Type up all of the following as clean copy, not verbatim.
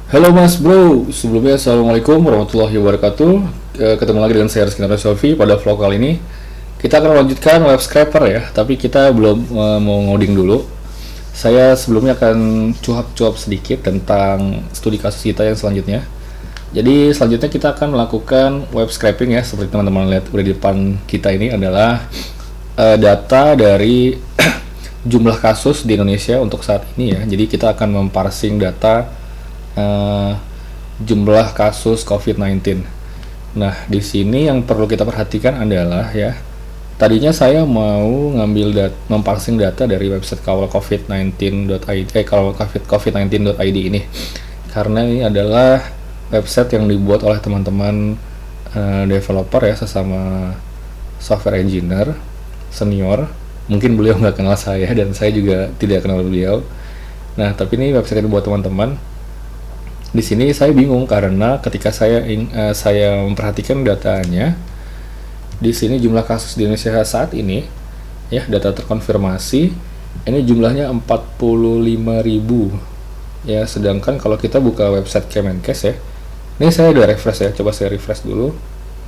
Halo Mas Bro, sebelumnya Assalamualaikum warahmatullahi wabarakatuh. Ketemu lagi dengan saya Rizky Selfie pada vlog kali ini. Kita akan melanjutkan web scraper ya, tapi kita belum mau ngoding dulu. Saya sebelumnya akan cuap-cuap sedikit tentang studi kasus kita yang selanjutnya. Jadi selanjutnya kita akan melakukan web scraping ya, seperti teman-teman lihat udah di depan kita ini adalah data dari jumlah kasus di Indonesia untuk saat ini ya. Jadi kita akan memparsing data eh, jumlah kasus COVID-19. Nah, di sini yang perlu kita perhatikan adalah ya, tadinya saya mau ngambil memparsing data dari website kawalcovid19.id kawalcovid19.id ini. Karena ini adalah website yang dibuat oleh teman-teman developer ya, sesama software engineer senior. Mungkin beliau nggak kenal saya dan saya juga tidak kenal beliau. Nah, tapi ini website yang dibuat teman-teman. Di sini saya bingung karena ketika saya memperhatikan datanya, di sini jumlah kasus di Indonesia saat ini ya, data terkonfirmasi ini jumlahnya 45.000 ya, sedangkan kalau kita buka website Kemenkes ya, ini saya udah refresh ya, coba saya refresh dulu,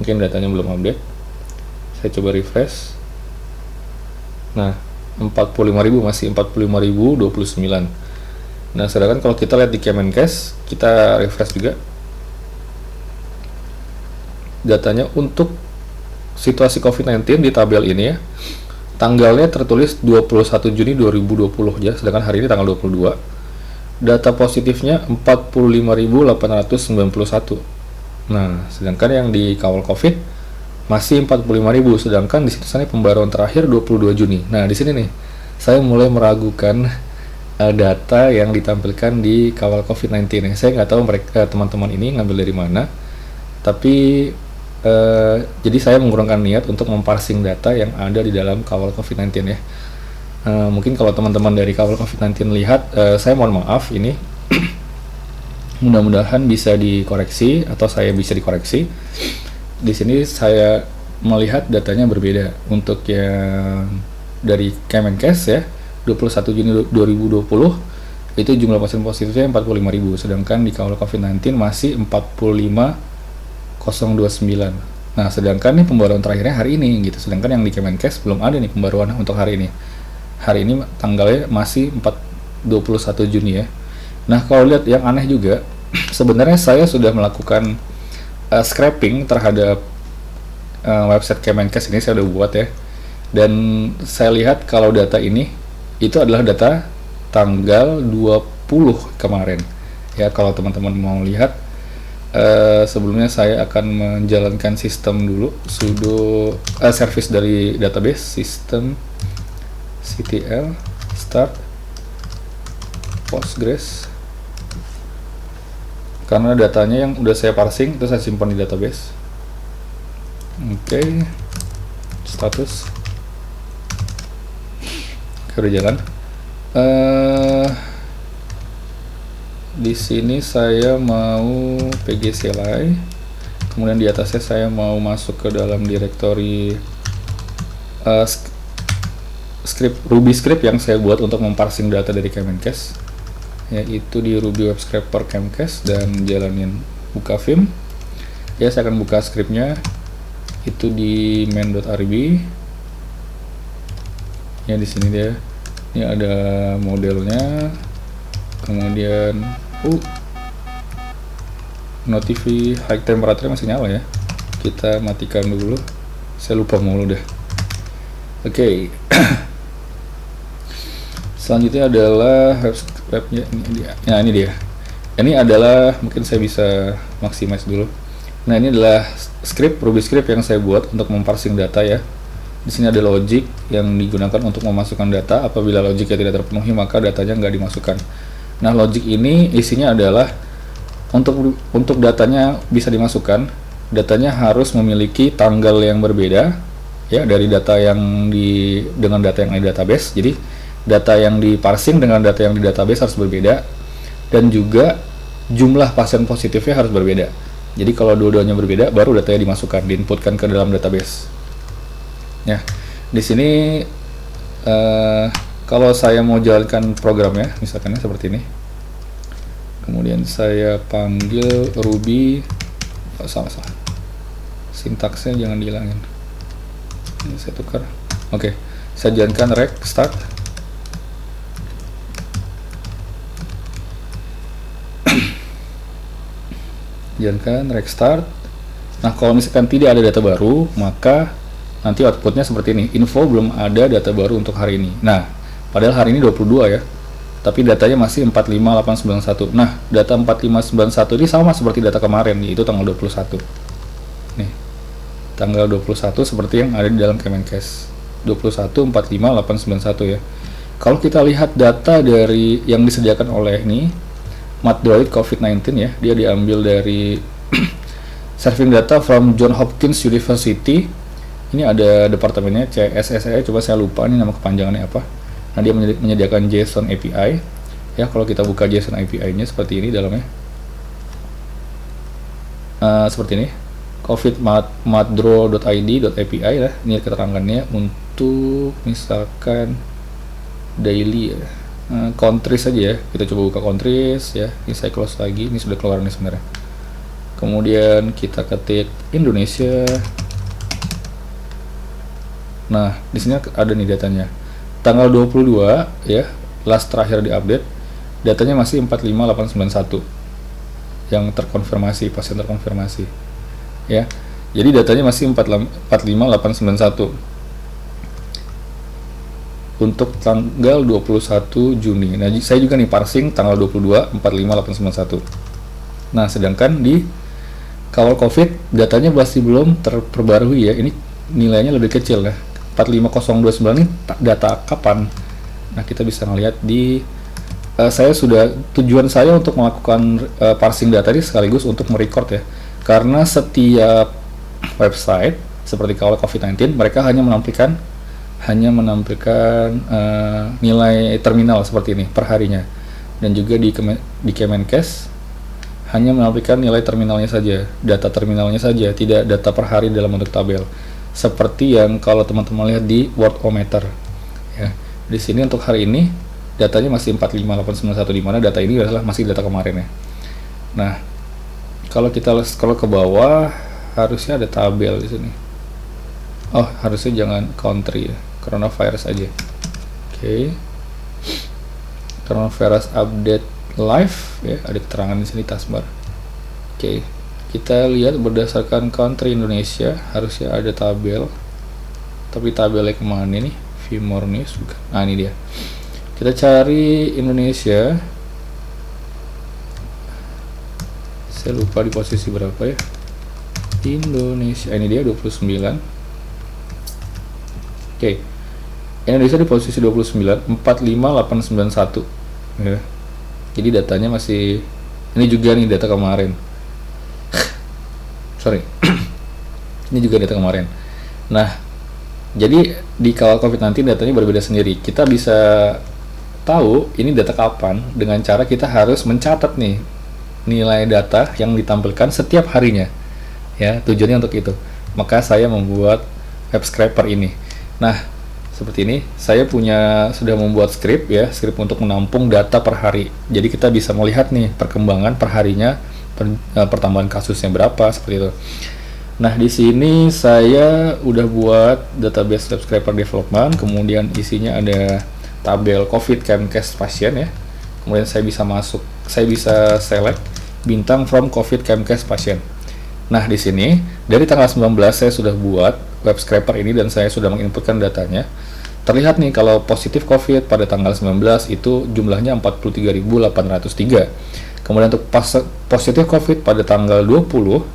mungkin datanya belum update. Saya coba refresh. Nah, 45.000 masih 45.029. Nah, sedangkan kalau kita lihat di Kemenkes, kita refresh juga datanya untuk situasi COVID-19 di tabel ini ya. Tanggalnya tertulis 21 Juni 2020 ya, sedangkan hari ini tanggal 22. Data positifnya 45.891. Nah, sedangkan yang di kawal COVID masih 45.000, sedangkan di situ sana pembaruan terakhir 22 Juni. Nah, di sini nih saya mulai meragukan data yang ditampilkan di kawal COVID-19 ya. Saya nggak tahu mereka teman-teman ini ngambil dari mana, tapi jadi saya mengurungkan niat untuk memparsing data yang ada di dalam kawal COVID-19 ya. Mungkin kalau teman-teman dari kawal COVID-19 lihat, saya mohon maaf ini. Mudah-mudahan bisa dikoreksi atau saya bisa dikoreksi. Di sini saya melihat datanya berbeda. Untuk yang dari Kemenkes ya, 21 Juni 2020 itu jumlah pasien positifnya 45.000, sedangkan di kawal COVID-19 masih 45.029. Nah, sedangkan nih pembaruan terakhirnya hari ini gitu. Sedangkan yang di Kemenkes belum ada nih pembaruan untuk hari ini. Hari ini tanggalnya masih 21 Juni ya. Nah, kalau lihat yang aneh juga, sebenarnya saya sudah melakukan scraping terhadap website Kemenkes ini, saya udah buat ya. Dan saya lihat kalau data ini itu adalah data tanggal 20 kemarin ya. Kalau teman-teman mau lihat, sebelumnya saya akan menjalankan sistem dulu, sudo service dari database sistem ctl start postgres, karena datanya yang udah saya parsing itu saya simpan di database. Oke, status udah jalan. Di sini saya mau pgcli, kemudian di atasnya saya mau masuk ke dalam direktori Ruby script yang saya buat untuk memparsing data dari Kemenkes, yaitu di Ruby Web Scraper Kemenkes, dan jalanin buka Vim ya. Saya akan buka scriptnya itu di main.rb ya. Di sini dia, ini ada modelnya, kemudian notifi high temperature masih nyala ya, kita matikan dulu, saya lupa mulu deh. Oke. Selanjutnya adalah webnya, ini dia. Nah, ini dia. Ini adalah, mungkin saya bisa maximize dulu. Nah, ini adalah script Ruby script yang saya buat untuk memparsing data ya. Di sini ada logic yang digunakan untuk memasukkan data. Apabila logiknya tidak terpenuhi, maka datanya nggak dimasukkan. Nah, logic ini isinya adalah untuk datanya bisa dimasukkan, datanya harus memiliki tanggal yang berbeda ya dari data yang dengan data yang ada di database. Jadi data yang diparsing dengan data yang di database harus berbeda, dan juga jumlah pasien positifnya harus berbeda. Jadi kalau dua-duanya berbeda, baru datanya dimasukkan, diinputkan ke dalam database. Ya, di sini kalau saya mau jalankan programnya, misalkan seperti ini. kemudian saya panggil Ruby, salah sintaksnya jangan dihilangin, ini saya tukar. Oke, saya jalankan rec start. Jalankan rec start. Nah, kalau misalkan tidak ada data baru, maka nanti outputnya seperti ini, info belum ada data baru untuk hari ini. Nah, padahal hari ini 22 ya, tapi datanya masih 45891. Nah, data 4591 ini sama seperti data kemarin, yaitu tanggal 21. Nih, tanggal 21 seperti yang ada di dalam Kemenkes, 21 45891 ya. Kalau kita lihat data dari yang disediakan oleh ini Matroid COVID-19 ya, dia diambil dari serving data from Johns Hopkins University. Ini ada departemennya CSSE, coba saya lupa ini nama kepanjangannya apa. Nah, dia menyediakan JSON API ya. Kalau kita buka JSON API-nya seperti ini dalamnya, seperti ini, covidmadro.id.api ya. Ini keterangannya untuk misalkan daily ya, countries saja ya. Kita coba buka countries ya. Ini saya close lagi, ini sudah keluar nih sebenarnya. Kemudian kita ketik Indonesia. Nah, di sini ada nih datanya. Tanggal 22 ya, last terakhir diupdate, datanya masih 45891 yang terkonfirmasi, pasien terkonfirmasi ya. Jadi datanya masih 45891 untuk tanggal 21 Juni. Nah, saya juga nih parsing tanggal 22 45891. Nah, sedangkan di kawal COVID datanya masih belum terperbarui ya. Ini nilainya lebih kecil ya. 45029 ini data kapan? Nah, kita bisa melihat di tujuan saya untuk melakukan parsing data ini sekaligus untuk merecord ya. Karena setiap website seperti kawal COVID-19 mereka hanya menampilkan nilai terminal seperti ini per harinya, dan juga di Kemenkes hanya menampilkan nilai terminalnya saja, data terminalnya saja, tidak data per hari dalam bentuk tabel seperti yang kalau teman-teman lihat di Worldometer ya. Di sini untuk hari ini datanya masih 45891, di mana data ini adalah masih data kemarin ya. Nah, kalau kita scroll ke bawah harusnya ada tabel di sini. Oh, harusnya jangan country ya, coronavirus aja. Oke. Coronavirus update live ya, ada keterangan di sini taskbar. Oke. Kita lihat berdasarkan country Indonesia harusnya ada tabel. Tapi tabelnya kemana nih? View more news bukan. Nah, ini dia. Kita cari Indonesia. Saya lupa di posisi berapa ya. Indonesia, ini dia 29. Oke. Indonesia di posisi 29, 45891 ya. Jadi datanya masih, ini juga nih data kemarin. Sorry. Ini juga data kemarin. Nah, jadi di kawal COVID-19 datanya berbeda sendiri. Kita bisa tahu ini data kapan dengan cara kita harus mencatat nih nilai data yang ditampilkan setiap harinya. Ya, tujuannya untuk itu. Maka saya membuat web scraper ini. Nah, seperti ini, saya sudah membuat script ya, script untuk menampung data per hari. Jadi kita bisa melihat nih perkembangan per harinya, pertambahan kasusnya berapa, seperti itu. Nah, di sini saya udah buat database web scraper development, kemudian isinya ada tabel COVID Kemenkes pasien ya. Kemudian saya bisa select bintang from COVID Kemenkes pasien. Nah, di sini dari tanggal 19 saya sudah buat web scraper ini dan saya sudah menginputkan datanya. Terlihat nih kalau positif COVID pada tanggal 19 itu jumlahnya 43.803. Kemudian untuk positif COVID pada tanggal 20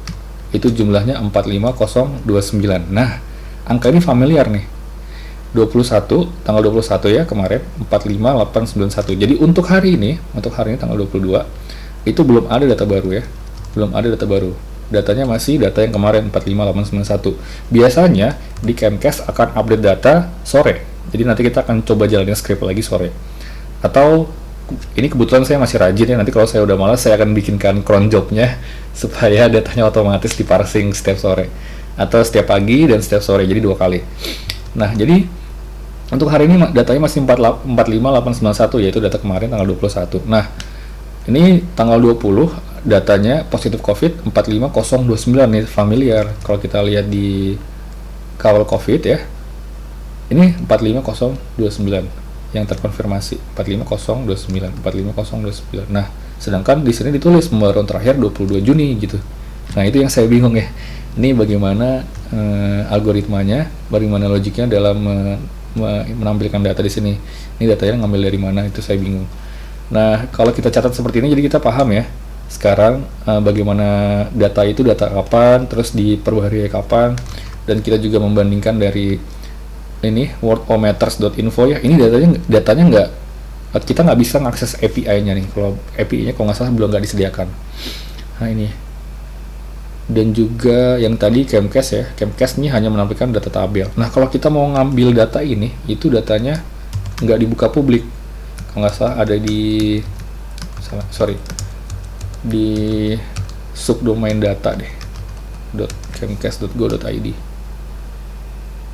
itu jumlahnya 45029. Nah, angka ini familiar nih. 21, tanggal 21 ya kemarin 45891. Jadi untuk hari ini tanggal 22 itu belum ada data baru ya. Belum ada data baru. Datanya masih data yang kemarin 45891. Biasanya di Kemenkes akan update data sore. Jadi nanti kita akan coba jalanin script lagi sore. Atau ini kebetulan saya masih rajin ya, nanti kalau saya udah malas saya akan bikinkan cron jobnya supaya datanya otomatis diparsing setiap sore atau setiap pagi dan setiap sore, jadi 2 kali. Nah, jadi untuk hari ini datanya masih 45891, yaitu data kemarin tanggal 21. Nah, Ini tanggal 20 datanya positif COVID 45029 nih, familiar. Kalau kita lihat di kawal COVID ya, ini 45029 yang terkonfirmasi, 45029. Nah, sedangkan di sini ditulis pembaruan terakhir 22 Juni gitu. Nah, itu yang saya bingung ya. Ini bagaimana algoritmanya, bagaimana logiknya dalam menampilkan data di sini. Ini datanya ngambil dari mana, itu saya bingung. Nah, kalau kita catat seperti ini, jadi kita paham ya sekarang bagaimana data itu data kapan, terus diperbarui kapan, dan kita juga membandingkan dari ini worldometers.info ya. Ini datanya nggak, kita nggak bisa mengakses API-nya nih. Kalau API-nya kalau nggak salah nggak disediakan. Nah ini, dan juga yang tadi Camcast ya, Camcast ini hanya menampilkan data tabel. Nah kalau kita mau ngambil data ini, itu datanya nggak dibuka publik. Kalau nggak salah ada di di subdomain data deh, .camcast.go.id.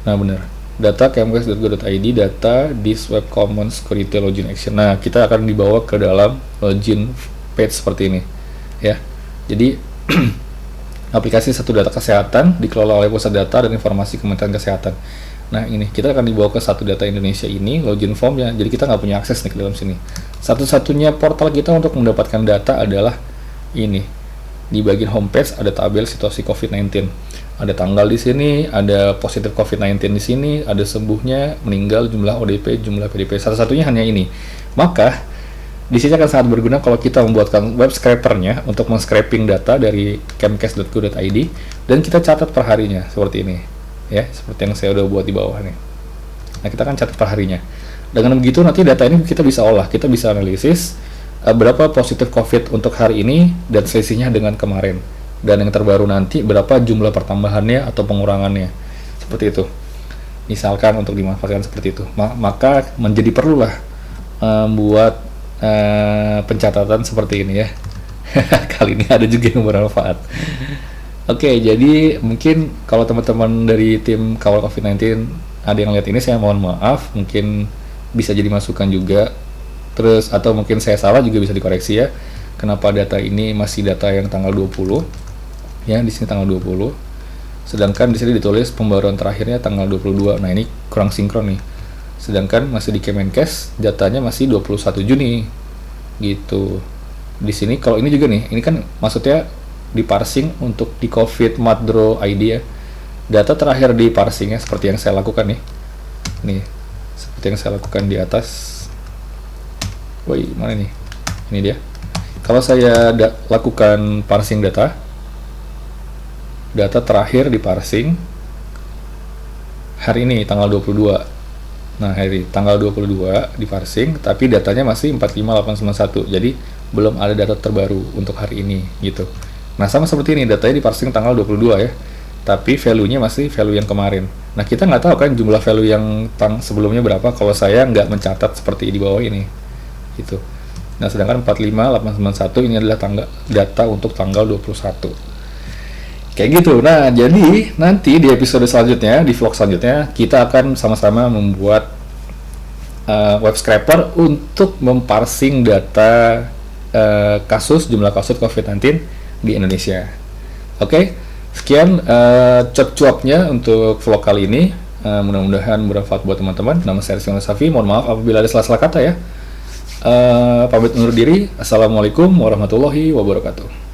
Nah benar, data camcast.go.id, data this web commons security login action. Nah kita akan dibawa ke dalam login page seperti ini ya. Jadi aplikasi satu data kesehatan dikelola oleh Pusat Data dan Informasi Kementerian Kesehatan. Nah ini kita akan dibawa ke satu data Indonesia ini, login formnya. Jadi kita nggak punya akses nih ke dalam sini. Satu-satunya portal kita untuk mendapatkan data adalah ini. Di bagian homepage ada tabel situasi COVID-19. Ada tanggal di sini, ada positif COVID-19 di sini, ada sembuhnya, meninggal, jumlah ODP, jumlah PDP. Satu-satunya hanya ini. Maka di sini akan sangat berguna kalau kita membuatkan web scrapernya untuk men-scraping data dari camcast.go.id dan kita catat per harinya seperti ini. Ya, seperti yang saya udah buat di bawah nih. Nah, kita akan catat per harinya. Dengan begitu nanti data ini kita bisa olah, kita bisa analisis berapa positif COVID untuk hari ini dan selisihnya dengan kemarin. Dan yang terbaru nanti berapa jumlah pertambahannya atau pengurangannya. Seperti itu. Misalkan untuk dimanfaatkan seperti itu. Maka menjadi perlulah buat pencatatan seperti ini ya. Kali ini ada juga yang bermanfaat. Oke, jadi mungkin kalau teman-teman dari tim kawal COVID-19 ada yang lihat ini, saya mohon maaf, mungkin bisa jadi masukan juga. Terus atau mungkin saya salah juga bisa dikoreksi ya. Kenapa data ini masih data yang tanggal 20? Ya, di sini tanggal 20. Sedangkan di sini ditulis pembaruan terakhirnya tanggal 22. Nah, ini kurang sinkron nih. Sedangkan masih di Kemenkes datanya masih 21 Juni. Gitu. Di sini kalau ini juga nih, ini kan maksudnya di parsing untuk di COVID Madro ID ya. Data terakhir di parsingnya seperti yang saya lakukan nih. Nih, seperti yang saya lakukan di atas. Woi, mana nih? Ini dia. Kalau saya lakukan parsing data terakhir di parsing hari ini tanggal 22. Nah, hari tanggal 22 di parsing, tapi datanya masih 45891. Jadi belum ada data terbaru untuk hari ini gitu. Nah, sama seperti ini, datanya di parsing tanggal 22 ya. Tapi value-nya masih value yang kemarin. Nah, kita nggak tahu kan jumlah value yang sebelumnya berapa kalau saya nggak mencatat seperti di bawah ini. Gitu. Nah, sedangkan 45891 ini adalah data untuk tanggal 21. Kayak gitu. Nah, jadi nanti di episode selanjutnya, di vlog selanjutnya, kita akan sama-sama membuat web scraper untuk memparsing data jumlah kasus COVID-19 di Indonesia. Oke, sekian cuap-cuapnya untuk vlog kali ini. Mudah-mudahan bermanfaat buat teman-teman. Nama saya Rizky Safi. Mohon maaf apabila ada salah-salah kata ya. Pamit undur diri. Assalamualaikum warahmatullahi wabarakatuh.